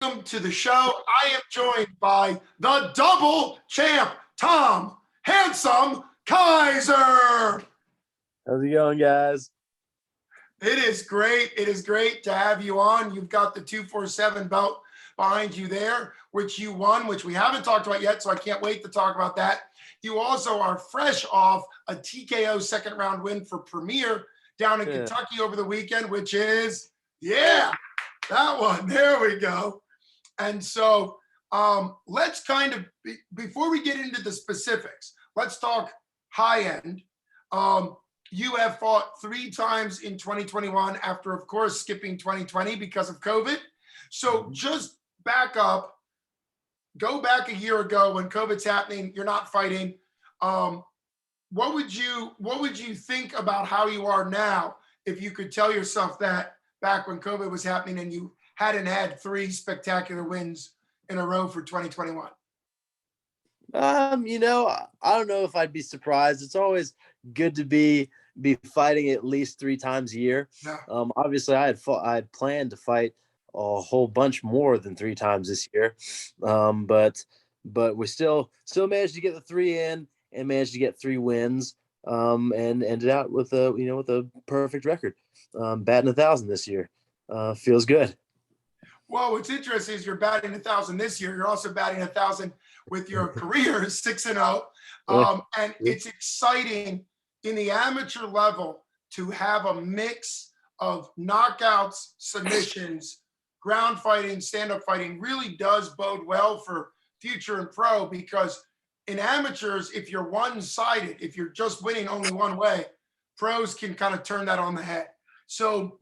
Welcome to the show. I am joined by the double champ, Tom Handsome Kizer. How's it going, guys? It is great. It is great to have you on. You've got the 247 belt behind you there, which you won, which we haven't talked about yet, so I can't wait to talk about that. You also are fresh off a TKO second round win for Premier down in Kentucky over the weekend, which is, that one. There we go. And so let's kind of, before we get into the specifics, let's talk high end. You have fought 3 times in 2021 after, of course, skipping 2020 because of COVID. So just back up, go back a year ago when COVID's happening, you're not fighting. What would you think about how you are now if you could tell yourself that back when COVID was happening and you hadn't had 3 spectacular wins in a row for 2021? I don't know if I'd be surprised. It's always good to be fighting at least 3 times a year. Yeah. Obviously, I had planned to fight a whole bunch more than 3 times this year, but we still managed to get the 3 in and managed to get 3 wins, and ended out with a perfect record, batting 1,000 this year. Feels good. Well, what's interesting is you're batting 1,000 this year. You're also batting 1,000 with your career 6-0, and it's exciting in the amateur level to have a mix of knockouts, submissions, ground fighting, stand-up fighting. Really does bode well for future and pro, because in amateurs, if you're one-sided, if you're just winning only one way, pros can kind of turn that on the head. So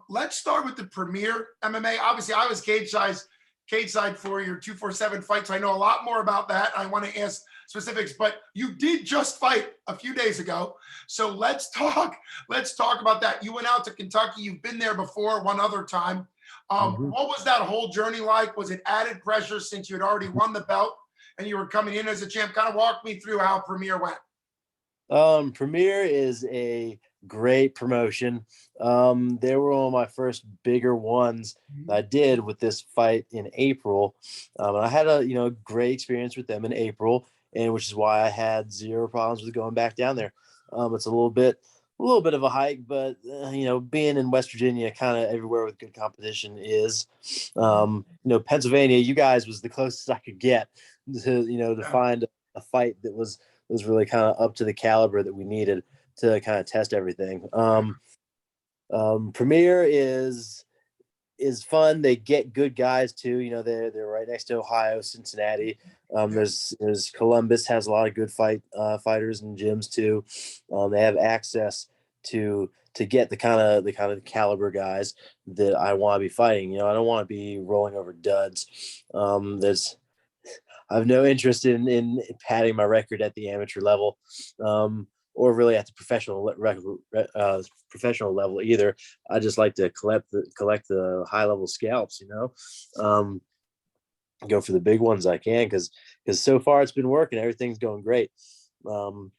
let's start with the Premier MMA. Obviously, I was cage side for your 247 fights. I know a lot more about that. I want to ask specifics, but you did just fight a few days ago. So let's talk about that. You went out to Kentucky. You've been there before one other time. What was that whole journey like? Was it added pressure since you had already won the belt and you were coming in as a champ? Kind of walk me through how Premier went. Premier is a great promotion. They were one of my first bigger ones that I did with this fight in April. And I had a great experience with them in April, and which is why I had 0 problems with going back down there. It's a little bit of a hike, but being in West Virginia, kind of everywhere with good competition is. Pennsylvania, you guys was the closest I could get to find a fight that was really kind of up to the caliber that we needed to kind of test everything. Premier is fun. They get good guys too. They're right next to Ohio, Cincinnati. There's Columbus has a lot of good fighters and gyms too. They have access to get the kind of caliber guys that I want to be fighting. I don't want to be rolling over duds. I have no interest in padding my record at the amateur level, or really at the professional level either. I just like to collect the high level scalps, go for the big ones I can, because so far it's been working. Everything's going great. The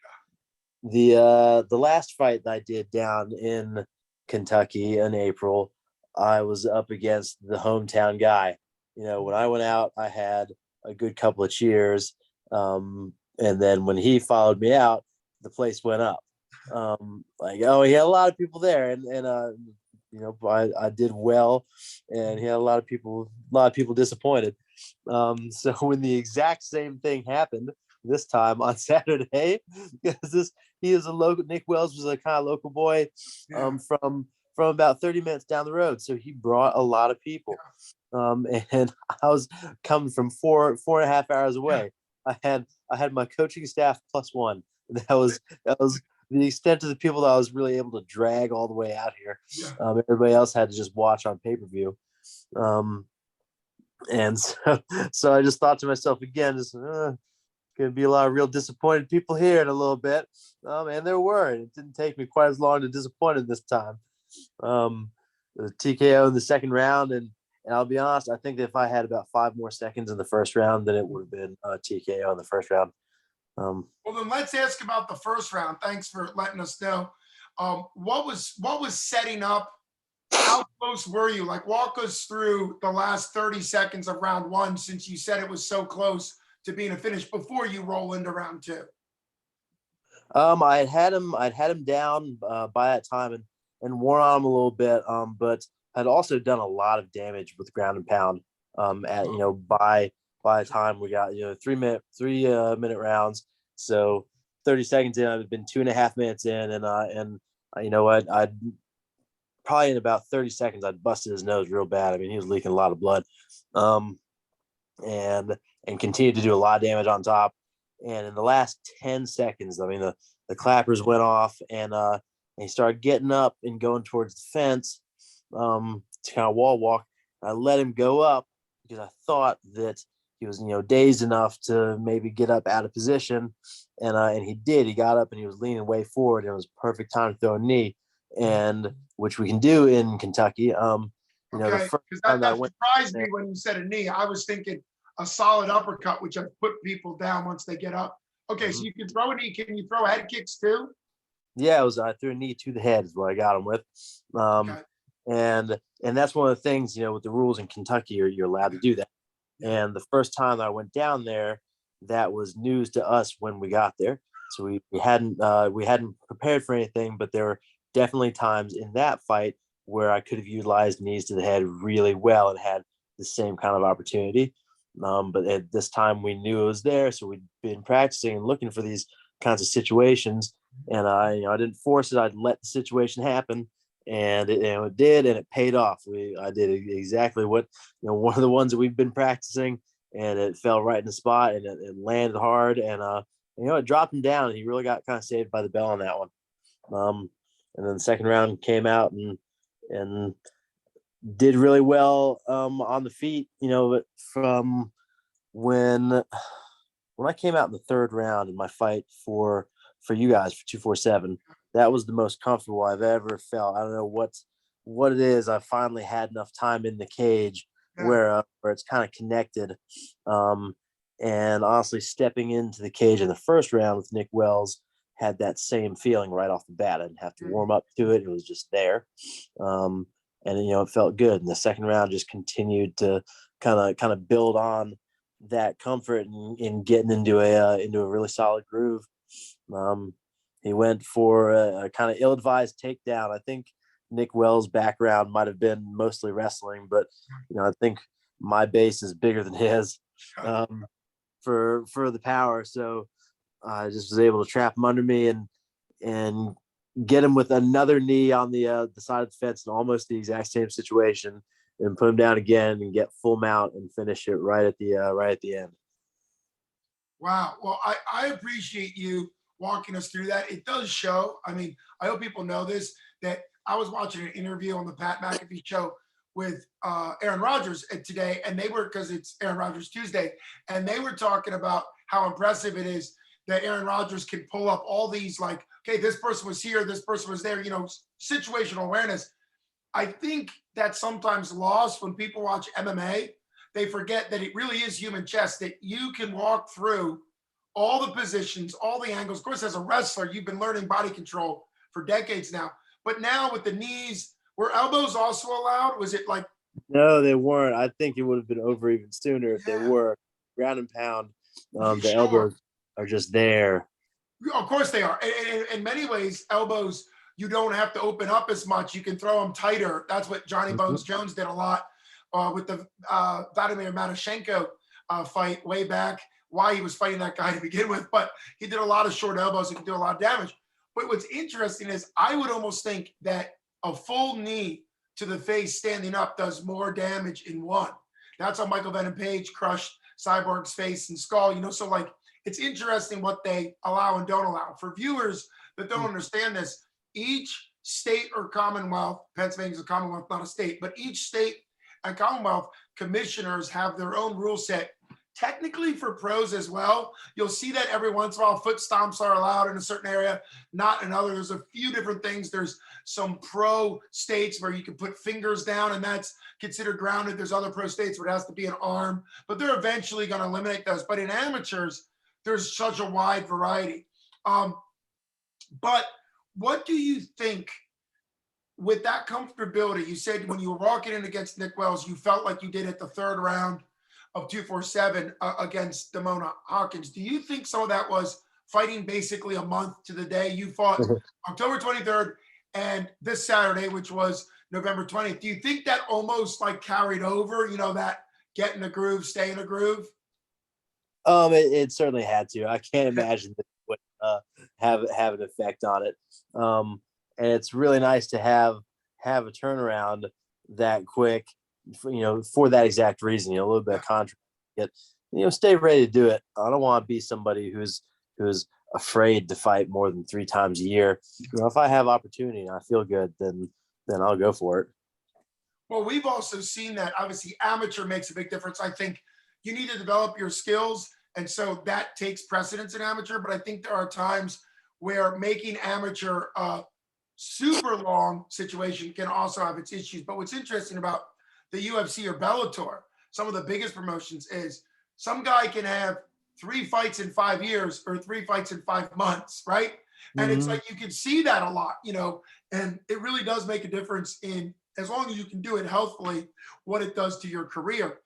last fight that I did down in Kentucky in April, I was up against the hometown guy. When I went out, I had a good couple of cheers. And then when he followed me out, the place went up. He had a lot of people there, and I did well, and he had a lot of people disappointed. So when the exact same thing happened this time on Saturday, because he is a local, Nick Wells was a kind of local boy, from about 30 minutes down the road. So he brought a lot of people. And I was coming from 4.5 hours away. I had my coaching staff plus 1. That was the extent of the people that I was really able to drag all the way out here. Everybody else had to just watch on pay-per-view. And so I just thought to myself again, going to be a lot of real disappointed people here in a little bit. And there were. It didn't take me quite as long to disappoint this time. The TKO in the second round, and I'll be honest, I think that if I had about 5 more seconds in the first round, then it would have been TKO in the first round. Well, then let's ask about the first round. Thanks for letting us know. What was setting up? How close were you? Like, walk us through the last 30 seconds of round one, since you said it was so close to being a finish before you roll into round two. I'd had him down by that time and worn on him a little bit. But had also done a lot of damage with ground and pound. At by the time we got 3 minute rounds, so 30 seconds in, I've been 2.5 minutes in, and you know what, I'd probably in about 30 seconds I'd busted his nose real bad. I mean, he was leaking a lot of blood, and continued to do a lot of damage on top. And in the last 10 seconds, I mean, the clappers went off, and he started getting up and going towards the fence, to kind of wall walk. I let him go up because I thought that he was, dazed enough to maybe get up out of position, and he did. He got up and he was leaning way forward, and it was perfect time to throw a knee, and which we can do in Kentucky. Okay, the first because time that I went surprised me there, when you said a knee. I was thinking a solid uppercut, which I put people down once they get up. Okay, so you can throw a knee. Can you throw head kicks too? yeah, I threw a knee to the head is what I got him with. Okay. And that's one of the things, with the rules in Kentucky, you're allowed to do that. Yeah. And the first time I went down there, that was news to us when we got there. So we hadn't prepared for anything, but there were definitely times in that fight where I could have utilized knees to the head really well and had the same kind of opportunity. But at this time we knew it was there, so we'd been practicing and looking for these kinds of situations. And I didn't force it. I'd let the situation happen, and it did, and it paid off. I did exactly what, one of the ones that we've been practicing, and it fell right in the spot, and it landed hard, and it dropped him down, and he really got kind of saved by the bell on that one. And then the second round came out and did really well on the feet. From when I came out in the third round in my fight for you guys for 247, that was the most comfortable I've ever felt. I don't know what it is. I finally had enough time in the cage where it's kind of connected. And honestly, stepping into the cage in the first round with Nick Wells had that same feeling right off the bat. I didn't have to warm up to it. It was just there. And it felt good. And the second round just continued to kind of build on that comfort in getting into a really solid groove. He went for a kind of ill-advised takedown. I think Nick Wells' background might have been mostly wrestling, but I think my base is bigger than his for the power. So I just was able to trap him under me and get him with another knee on the side of the fence in almost the exact same situation, and put him down again and get full mount and finish it right at the end. Wow. Well, I appreciate you walking us through that. It does show. I mean, I hope people know this, that I was watching an interview on the Pat McAfee show with Aaron Rodgers today, and they were, because it's Aaron Rodgers Tuesday, and they were talking about how impressive it is that Aaron Rodgers can pull up all these, like, okay, this person was here, this person was there, situational awareness. I think that's sometimes lost when people watch MMA. They forget that it really is human chess, that you can walk through all the positions, all the angles. Of course, as a wrestler, you've been learning body control for decades now. But now with the knees, were elbows also allowed? Was it like? No, they weren't. I think it would have been over even sooner if they were. Ground and pound. The elbows are just there. Of course they are. In many ways, elbows, you don't have to open up as much. You can throw them tighter. That's what Johnny Bones Jones did a lot with the Vladimir Matyshenko fight way back. Why he was fighting that guy to begin with, but he did a lot of short elbows and could do a lot of damage. But what's interesting is I would almost think that a full knee to the face standing up does more damage in one. That's how Michael Venom Page crushed Cyborg's face and skull. So like, it's interesting what they allow and don't allow. For viewers that don't understand this, each state or commonwealth, Pennsylvania is a commonwealth, not a state, but each state and commonwealth commissioners have their own rule set. Technically for pros as well, you'll see that every once in a while foot stomps are allowed in a certain area, not in other. There's a few different things. There's some pro states where you can put fingers down and that's considered grounded. There's other pro states where it has to be an arm, but they're eventually going to eliminate those. But in amateurs, there's such a wide variety. But what do you think with that comfortability, you said when you were walking in against Nick Wells, you felt like you did at the third round of 247 against Damona Hawkins. Do you think some of that was fighting basically a month to the day? You fought October 23rd and this Saturday, which was November 20th. Do you think that almost like carried over, that get in a groove, stay in a groove? It certainly had to. I can't imagine that it would have an effect on it. And it's really nice to have a turnaround that quick, for that exact reason. A little bit of contract, stay ready to do it. I don't want to be somebody who's afraid to fight more than 3 times a year. If I have opportunity and I feel good, then I'll go for it. Well, we've also seen that obviously amateur makes a big difference. I think you need to develop your skills, and so that takes precedence in amateur. But I think there are times where making amateur super long situation can also have its issues. But what's interesting about the UFC or Bellator, some of the biggest promotions, is some guy can have 3 fights in 5 years or 3 fights in 5 months, right? And it's like you can see that a lot, and it really does make a difference in, as long as you can do it healthfully, what it does to your career.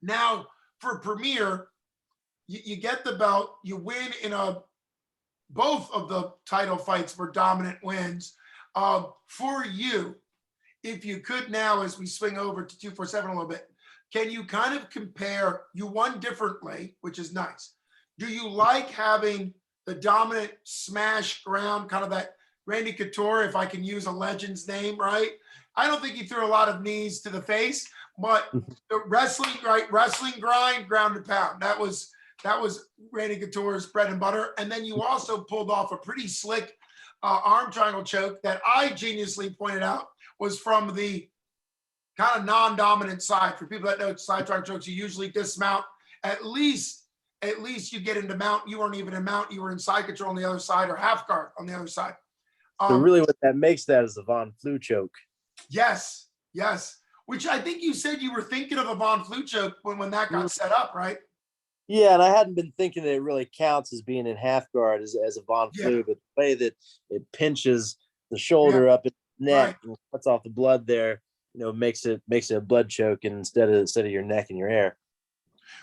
Now, for Premier, you get the belt, you win in both of the title fights were dominant wins. For you, if you could now, as we swing over to 247 a little bit, can you kind of compare, you won differently, which is nice. Do you like having the dominant smash ground, kind of that Randy Couture, if I can use a legend's name, right? I don't think he threw a lot of knees to the face, but the wrestling, right? Wrestling grind, ground and pound. That was Randy Couture's bread and butter. And then you also pulled off a pretty slick arm triangle choke that I geniusly pointed out was from the kind of non-dominant side. For people that know side triangle chokes, you usually dismount. At least you get into mount. You weren't even in mount. You were in side control on the other side, or half guard on the other side. So really what that makes that is the Von Flue choke. Yes. Which I think you said you were thinking of a Von Flue choke when that got set up, right? Yeah, and I hadn't been thinking that it really counts as being in half guard as a Von Flue, but the way that it pinches the shoulder up in the neck and cuts off the blood there, makes it a blood choke instead of your neck and your hair.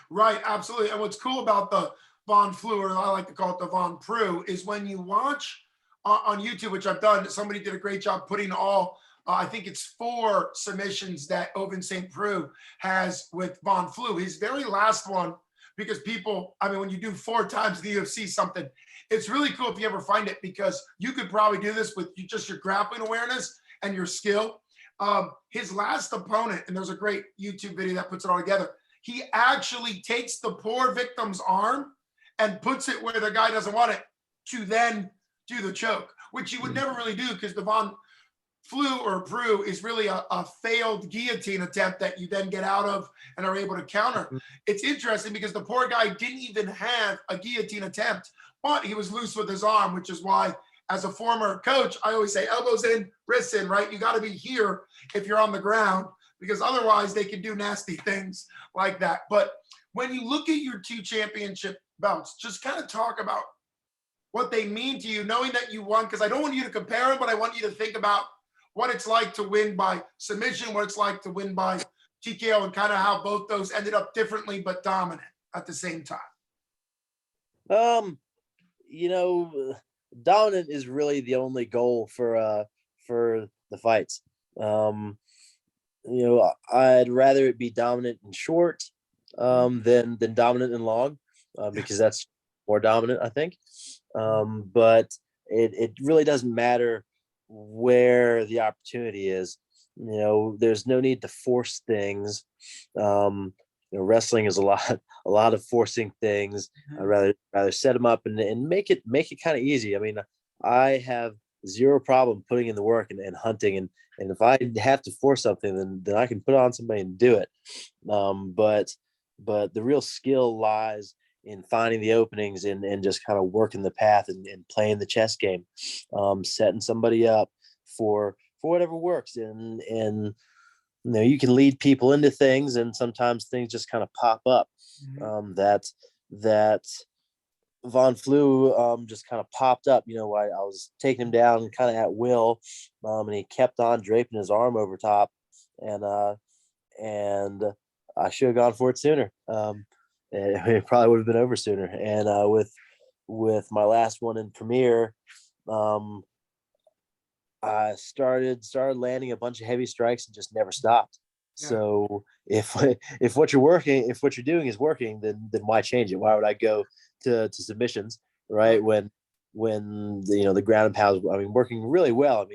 Right, absolutely. And what's cool about the Von Flue, or I like to call it the Von Prue, is when you watch on YouTube, which I've done, somebody did a great job putting all, I think it's 4 submissions that Ovince St. Preux has with Von Flue. His very last one, because people, when you do 4 times the UFC something, it's really cool if you ever find it, because you could probably do this with just your grappling awareness and your skill. His last opponent, and there's a great YouTube video that puts it all together, he actually takes the poor victim's arm and puts it where the guy doesn't want it to then do the choke, which you would never really do, because the Von Flue or Prue is really a failed guillotine attempt that you then get out of and are able to counter. It's interesting because the poor guy didn't even have a guillotine attempt, but he was loose with his arm, which is why, as a former coach, I always say elbows in, wrists in, right? You got to be here if you're on the ground, because otherwise they can do nasty things like that. But when you look at your 2 championship belts, just kind of talk about what they mean to you, knowing that you won, because I don't want you to compare them, but I want you to think about what it's like to win by submission, what it's like to win by TKO, and kind of how both those ended up differently but dominant at the same time. Dominant is really the only goal for the fights. I'd rather it be dominant and short than dominant and long, because that's more dominant, I think. But it really doesn't matter where the opportunity is. There's no need to force things. Wrestling is a lot of forcing things. I'd rather set them up and make it kind of easy. I have zero problem putting in the work and hunting, and if I have to force something, then I can put on somebody and do it. But the real skill lies in finding the openings and just kind of working the path and playing the chess game, setting somebody up for whatever works. And you can lead people into things, and sometimes things just kind of pop up that Von Flew just kind of popped up. I was taking him down kind of at will, and he kept on draping his arm over top, and I should have gone for it sooner. It probably would have been over sooner. And with my last one in Premier, I started landing a bunch of heavy strikes and just never stopped. Yeah. So if what you're doing is working, then why change it? Why would I go to submissions, right? When the ground and pounds, working really well.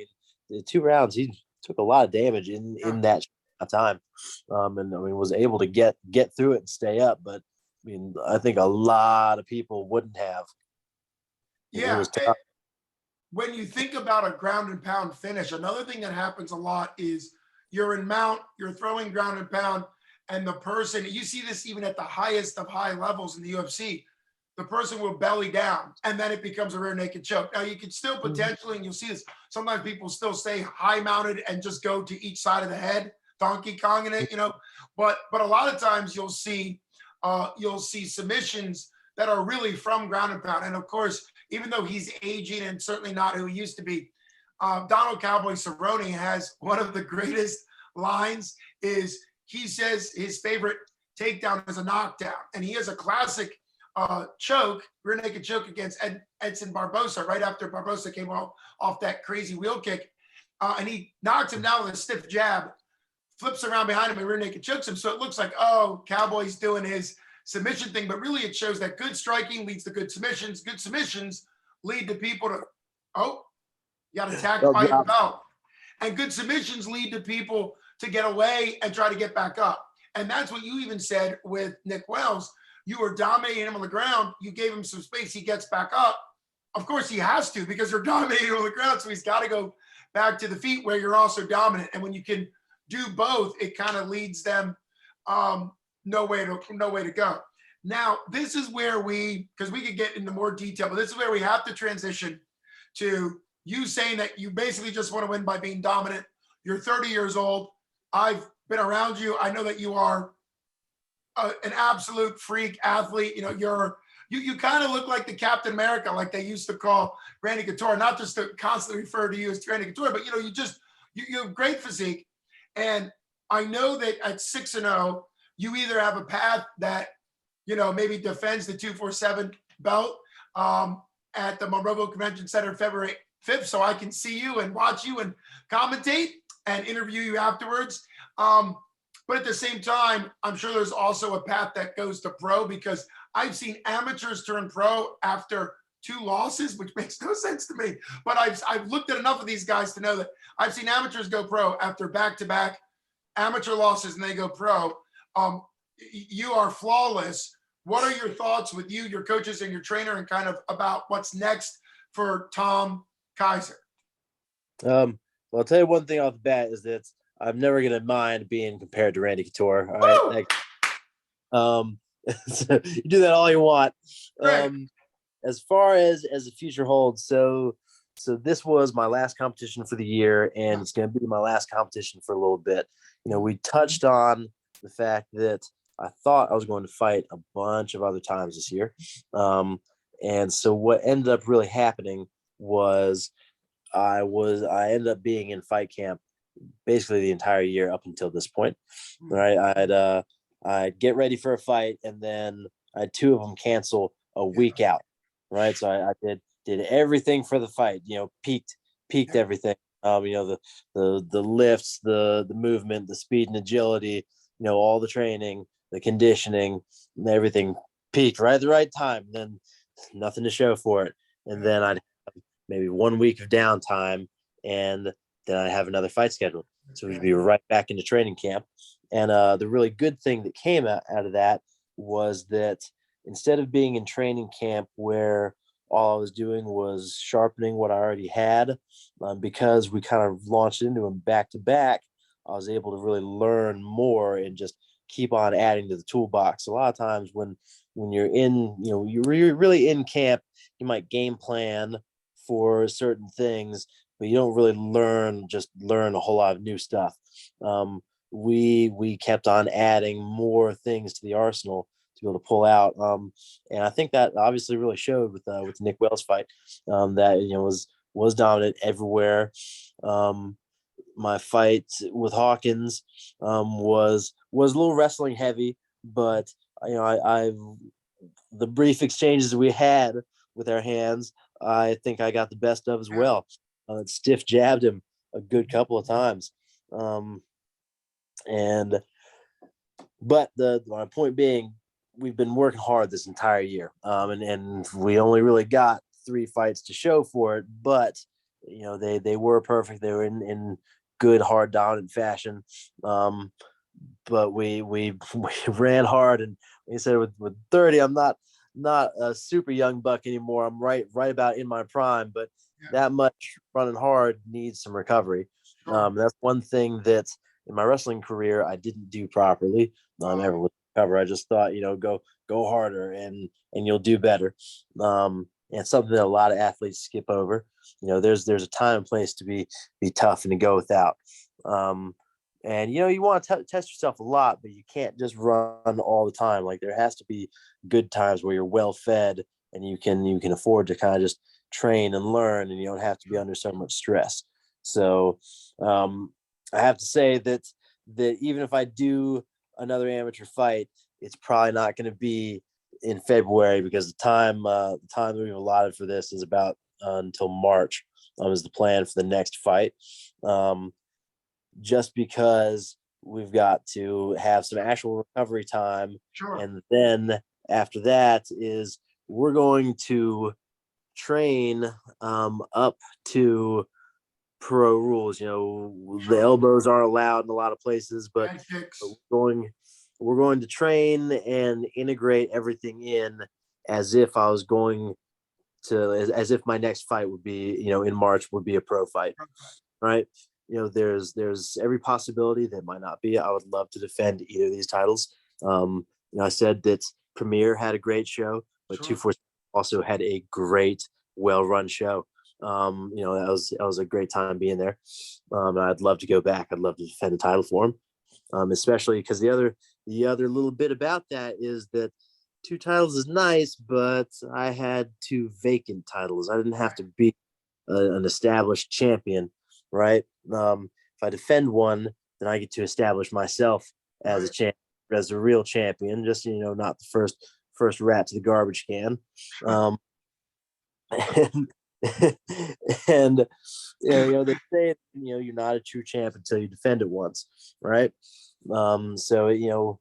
The 2 rounds, he took a lot of damage in that time, and was able to get through it and stay up. But I think a lot of people wouldn't have. Yeah. It was tough. When you think about a ground and pound finish, another thing that happens a lot is you're in mount, you're throwing ground and pound, and the person, you see this even at the highest of high levels in the UFC, the person will belly down, and then it becomes a rear naked choke. Now, you can still potentially, and you'll see this, sometimes people still stay high mounted and just go to each side of the head, Donkey Konging it, but a lot of times you'll see submissions that are really from ground and pound. And of course, even though he's aging and certainly not who he used to be, Donald Cowboy Cerrone has one of the greatest lines. Is he says his favorite takedown is a knockdown, and he has a classic choke, rear naked choke against Edson Barbosa right after Barbosa came off that crazy wheel kick, and he knocks him down with a stiff jab, flips around behind him and rear naked chokes him. So it looks like, oh, Cowboy's doing his submission thing, but really it shows that good striking leads to good submissions. Good submissions lead to people to, you got attacked by your belt. And good submissions lead to people to get away and try to get back up. And that's what you even said with Nick Wells. You were dominating him on the ground. You gave him some space. He gets back up. Of course, he has to, because you're dominating on the ground. So he's got to go back to the feet where you're also dominant. And when you can do both, it kind of leads them no way to go. Now, this is where because we could get into more detail, but this is where we have to transition to you saying that you basically just want to win by being dominant. You're 30 years old. I've been around you. I know that you are an absolute freak athlete. You kind of look like the Captain America, like they used to call Randy Couture, not just to constantly refer to you as Randy Couture, but you have great physique. And I know that at 6-0, you either have a path that, maybe defends the 247 belt at the Monroeville Convention Center February 5th, so I can see you and watch you and commentate and interview you afterwards. But at the same time, I'm sure there's also a path that goes to pro, because I've seen amateurs turn pro after 2 losses, which makes no sense to me. But I've looked at enough of these guys to know that I've seen amateurs go pro after back-to-back amateur losses, and they go pro. You are flawless. What are your thoughts with you, your coaches, and your trainer, and kind of about what's next for Tom Kizer? Well, I'll tell you one thing off the bat is that I'm never going to mind being compared to Randy Couture. All right. So you do that all you want. Right. As far as the future holds, so this was my last competition for the year, and it's going to be my last competition for a little bit. We touched on the fact that I thought I was going to fight a bunch of other times this year. And so what ended up really happening was I ended up being in fight camp basically the entire year up until this point. Right. I'd get ready for a fight, and then I had 2 of them cancel a week out. Right. So I did everything for the fight, peaked everything. The lifts, the movement, the speed and agility, all the training, the conditioning, and everything peaked right at the right time. Then nothing to show for it. And then I'd have maybe 1 week of downtime, and then I'd have another fight scheduled. So we'd be right back into training camp. And the really good thing that came out of that was that instead of being in training camp where all I was doing was sharpening what I already had, because we kind of launched into them back to back, I was able to really learn more and just keep on adding to the toolbox. A lot of times when you're in, you're really in camp, you might game plan for certain things, but you don't really learn a whole lot of new stuff. We kept on adding more things to the arsenal be able to pull out. And I think that obviously really showed with the Nick Wells fight, that was dominant everywhere. My fight with Hawkins was a little wrestling heavy, but I the brief exchanges we had with our hands, I think I got the best of as well. Stiff jabbed him a good couple of times. But my point being, we've been working hard this entire year, and we only really got 3 fights to show for it. But they were perfect. They were in good, hard, dominant fashion. But we ran hard, and like I said, with 30, I'm not a super young buck anymore. I'm right about in my prime, but that much running hard needs some recovery. That's one thing that in my wrestling career I didn't do properly. Ever with recover, I just thought, go harder and you'll do better. And something that a lot of athletes skip over. There's a time and place to be tough and to go without. And you want to test yourself a lot, but you can't just run all the time. Like, there has to be good times where you're well fed and you can afford to kind of just train and learn, and you don't have to be under so much stress. So I have to say that even if I do another amateur fight, it's probably not going to be in February, because the time that we've allotted for this is about until March. Is the plan for the next fight. Just because we've got to have some actual recovery time. Sure. And then after that is we're going to train up to pro rules. The elbows aren't allowed in a lot of places, but we're going to train and integrate everything in as if I was going to, as if my next fight would be, in March, would be a pro fight, right? There's every possibility that might not be. I would love to defend either of these titles. I said that Premier had a great show, but 247 also had a great, well-run show. That was a great time being there. I'd love to go back. I'd love to defend the title for him, especially because the other little bit about that is that 2 titles is nice, but I had 2 vacant titles. I didn't have to be an established champion, right? If I defend one, then I get to establish myself as a champion, as a real champion, just not the first rat to the garbage can. And they say you're not a true champ until you defend it once, right? So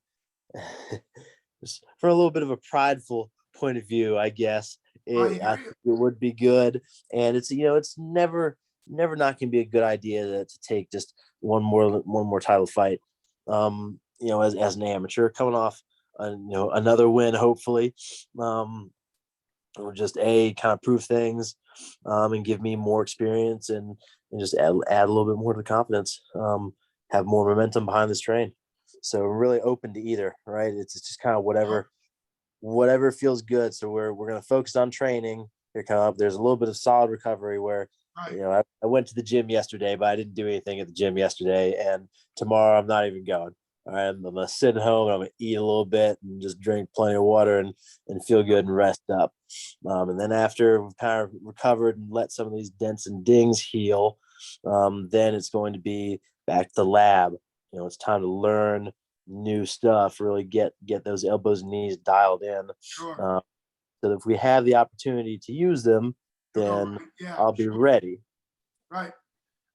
just for a little bit of a prideful point of view, I guess I think it would be good. And it's it's never not going to be a good idea to take just one more title fight. As an amateur coming off another win, hopefully, or just kind of prove things, and give me more experience and just add a little bit more to the confidence, have more momentum behind this train. So we're really open to either, right? It's just kind of whatever feels good. So we're going to focus on training. There's a little bit of solid recovery where, I went to the gym yesterday, but I didn't do anything at the gym yesterday. And tomorrow I'm not even going. All right, I'm going to sit at home and I'm going to eat a little bit and just drink plenty of water and feel good and rest up. And then after we've kind of recovered and let some of these dents and dings heal, then it's going to be back to the lab. It's time to learn new stuff, really get those elbows and knees dialed in. So that if we have the opportunity to use them, then I'll be ready. Right.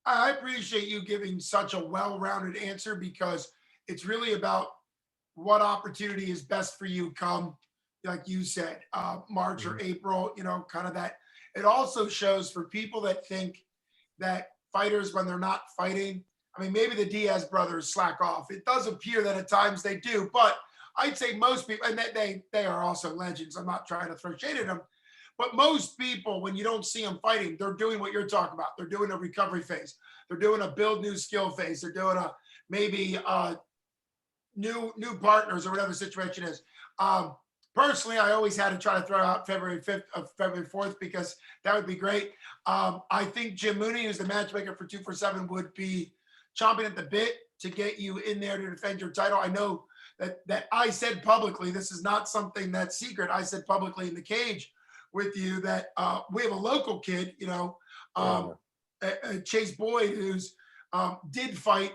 I appreciate you giving such a well-rounded answer, because it's really about what opportunity is best for you come, like you said, March or April, kind of that. It also shows for people that think that fighters, when they're not fighting, I mean, maybe the Diaz brothers slack off. It does appear that at times they do, but I'd say most people, and they are also legends. I'm not trying to throw shade at them, but most people, when you don't see them fighting, they're doing what you're talking about. They're doing a recovery phase. They're doing a build new skill phase. They're doing maybe new partners or whatever the situation is. Personally, I always had to try to throw out February 5th of February 4th, because that would be great. I think Jim Mooney, who's the matchmaker for 247, would be chomping at the bit to get you in there to defend your title. I know that I said publicly. This is not something that's secret. I said publicly in the cage with you that we have a local kid, Chase Boyd, who's did fight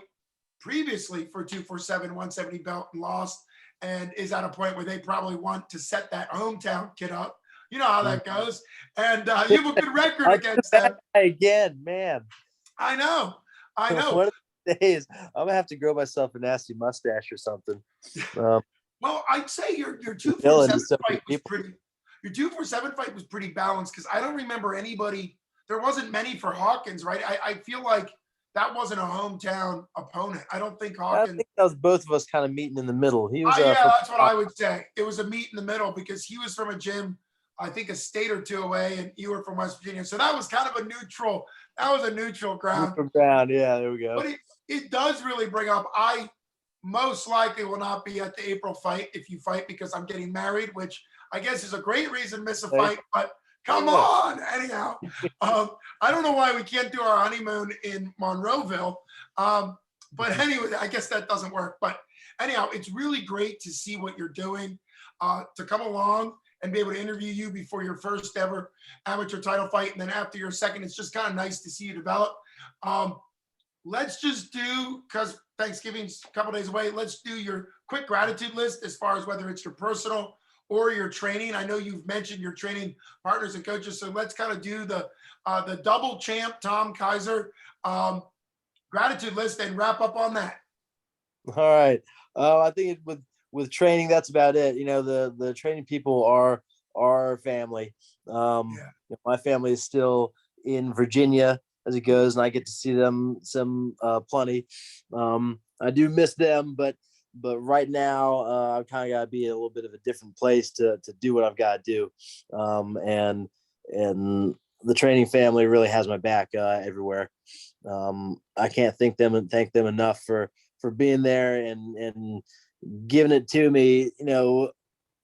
previously for 247 170 belt and lost, and is at a point where they probably want to set that hometown kid up. You know how that goes. And you have a good record against them. Again, man. I know. One of the days, I'm gonna have to grow myself a nasty mustache or something. Well, I'd say your 247 fight was pretty. Your 247 fight was pretty balanced because I don't remember anybody. There wasn't many for Hawkins, right? I feel like that wasn't a hometown opponent. I don't think Hawkins. I think that was both of us kind of meeting in the middle. He was. Yeah, that's what I would say. It was a meet in the middle because he was from a gym, I think a state or two away, and you were from West Virginia. So that was kind of a neutral. That was a neutral ground. Neutral ground, yeah. There we go. But it does really bring up. I most likely will not be at the April fight if you fight because I'm getting married, which I guess is a great reason to miss a fight. But come on, anyhow. I don't know why we can't do our honeymoon in Monroeville. But anyway, I guess that doesn't work. But anyhow, it's really great to see what you're doing, to come along and be able to interview you before your first ever amateur title fight. And then after your second, it's just kind of nice to see you develop. Let's just do, because Thanksgiving's a couple days away, let's do your quick gratitude list as far as whether it's your personal or your training. I know you've mentioned your training partners and coaches, so let's kind of do the double champ Tom Kizer gratitude list and wrap up on that. All right. I think with training, that's about it. The training people are our family. My family is still in Virginia as it goes, and I get to see them plenty. I do miss them, but right now I've kind of got to be in a little bit of a different place to do what I've got to do. And the training family really has my back everywhere. I can't thank them enough for being there and giving it to me,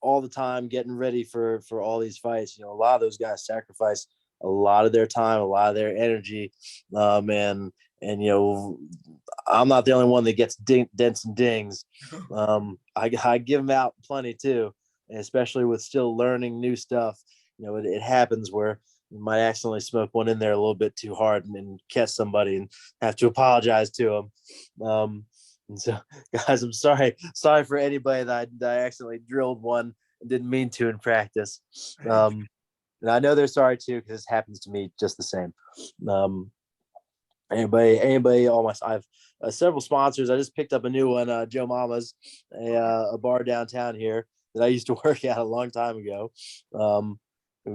all the time, getting ready for all these fights. A lot of those guys sacrifice a lot of their time, a lot of their energy. And I'm not the only one that gets dents and dings. I give them out plenty too, and especially with still learning new stuff. It happens where you might accidentally smoke one in there a little bit too hard and catch somebody and have to apologize to them. And so, guys, I'm sorry for anybody that I accidentally drilled one and didn't mean to in practice. And I know they're sorry too, because this happens to me just the same. Anybody, I have several sponsors. I just picked up a new one, Joe Mama's, a bar downtown here that I used to work at a long time ago.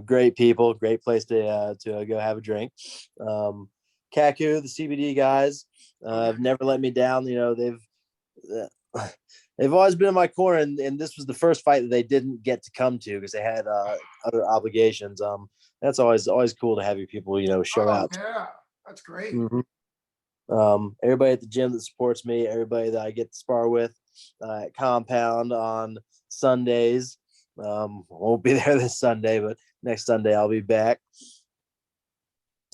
Great people, great place to go have a drink. Kaku, the CBD guys, have never let me down. They've always been in my corner, and this was the first fight that they didn't get to come to because they had other obligations. That's always cool to have your people, show out. Yeah, that's great. Mm-hmm. Everybody at the gym that supports me, everybody that I get to spar with at Compound on Sundays. Won't be there this Sunday, but next Sunday I'll be back.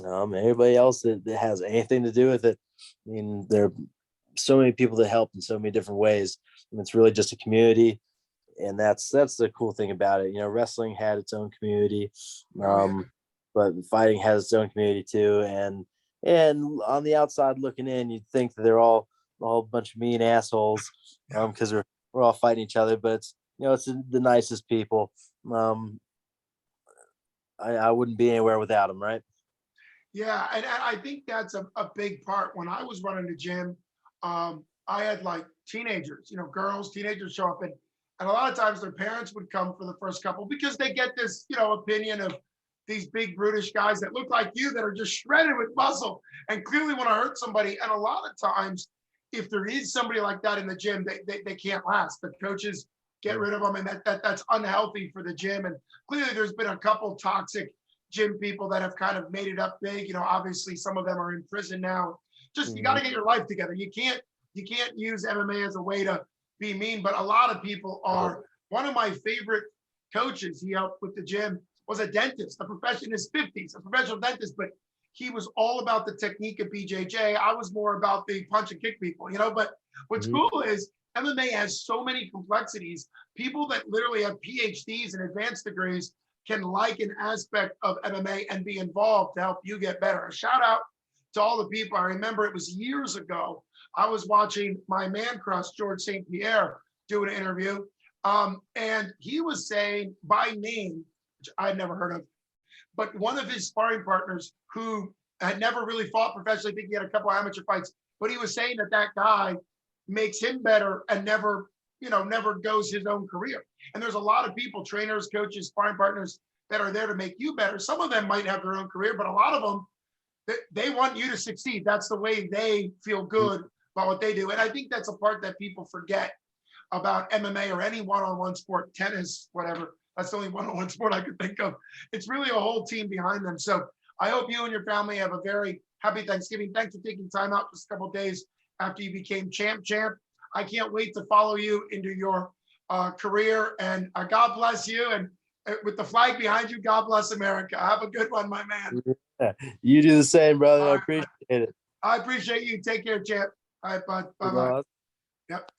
Everybody else that has anything to do with it. I mean, there are so many people that help in so many different ways. And it's really just a community, and that's the cool thing about it. Wrestling had its own community, but fighting has its own community too. And on the outside looking in, you'd think that they're all a bunch of mean assholes, because we're all fighting each other. But it's the nicest people. I wouldn't be anywhere without them, right? Yeah, and I think that's a big part. When I was running the gym, I had like teenagers, teenagers show up, and a lot of times their parents would come for the first couple because they get this, opinion of these big brutish guys that look like you that are just shredded with muscle and clearly want to hurt somebody. And a lot of times, if there is somebody like that in the gym, they can't last. The coaches get rid of them, and that's unhealthy for the gym. And clearly there's been a couple toxic gym people that have kind of made it up big. Obviously some of them are in prison now. Just you got to get your life together. You can't use MMA as a way to be mean, but a lot of people are. One of my favorite coaches he helped with the gym was a dentist. The profession is 50s, a professional dentist, but he was all about the technique of BJJ. I was more about the punch and kick people, but what's cool is MMA has so many complexities. People that literally have PhDs and advanced degrees can like an aspect of MMA and be involved to help you get better. A shout out to all the people. I remember it was years ago. I was watching my man crush, George St. Pierre, do an interview. And he was saying by name, which I'd never heard of, but one of his sparring partners who had never really fought professionally, I think he had a couple of amateur fights, but he was saying that that guy makes him better and never, never goes his own career. And there's a lot of people, trainers, coaches, sparring partners that are there to make you better. Some of them might have their own career, but a lot of them, they want you to succeed. That's the way they feel good about what they do. And I think that's a part that people forget about MMA or any one-on-one sport, tennis, whatever. That's the only one-on-one sport I could think of. It's really a whole team behind them. So I hope you and your family have a very happy Thanksgiving. Thanks for taking time out just a couple of days after you became champ. I can't wait to follow you into your career, and God bless you. And with the flag behind you, God bless America. Have a good one, my man. You do the same, brother. I appreciate it. I appreciate you. Take care, champ. All right, bud. Bye-bye. Yep.